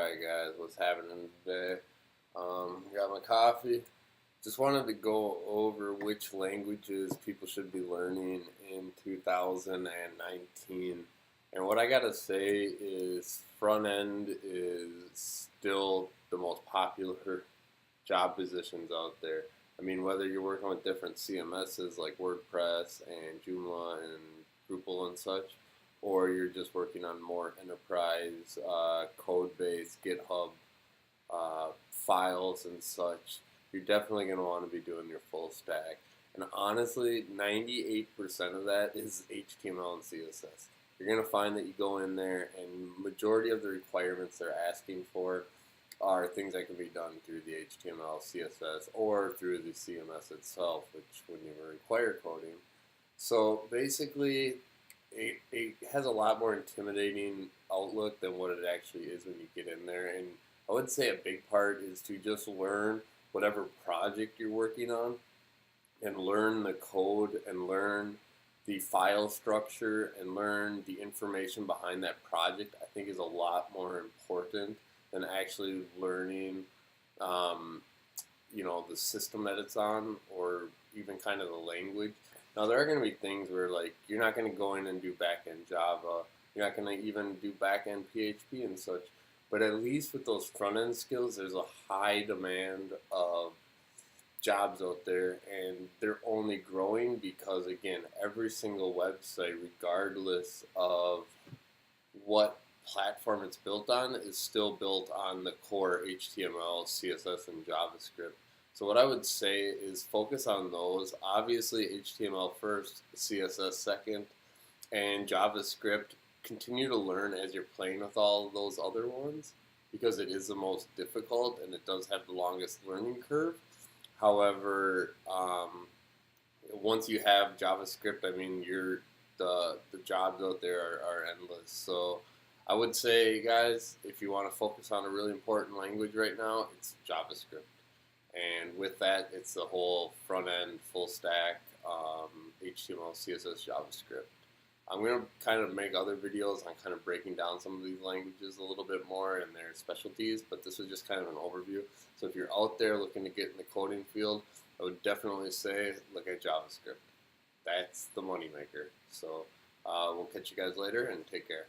Alright guys, what's happening today? Got my coffee. Just wanted to go over which languages people should be learning in 2019. And what I gotta say is front end is still the most popular job positions out there. I mean, whether you're working with different CMSs like WordPress and Joomla and Drupal and such, or you're just working on more enterprise code-based GitHub files and such, you're definitely going to want to be doing your full stack. And honestly, 98% of that is HTML and CSS. You're going to find that you go in there and majority of the requirements they're asking for are things that can be done through the HTML, CSS, or through the CMS itself, which wouldn't even require coding. So basically, it has a lot more intimidating outlook than what it actually is when you get in there. And I would say a big part is to just learn whatever project you're working on and learn the code and learn the file structure and learn the information behind that project. I think is a lot more important than actually learning the system that it's on or even kind of the language. Now, there are going to be things where, like, you're not going to go in and do back-end Java. You're not going to even do back-end PHP and such. But at least with those front-end skills, there's a high demand of jobs out there, and they're only growing because, again, every single website, regardless of what platform it's built on, is still built on the core HTML, CSS, and JavaScript. So what I would say is focus on those. Obviously, HTML first, CSS second, and JavaScript. Continue to learn as you're playing with all of those other ones because it is the most difficult and it does have the longest learning curve. However, once you have JavaScript, I mean, the jobs out there are endless. So I would say, guys, if you want to focus on a really important language right now, it's JavaScript. And with that, it's the whole front end, full stack, HTML, CSS, JavaScript. I'm going to kind of make other videos on kind of breaking down some of these languages a little bit more and their specialties, but this was just kind of an overview. So if you're out there looking to get in the coding field, I would definitely say look at JavaScript. That's the moneymaker. So we'll catch you guys later and take care.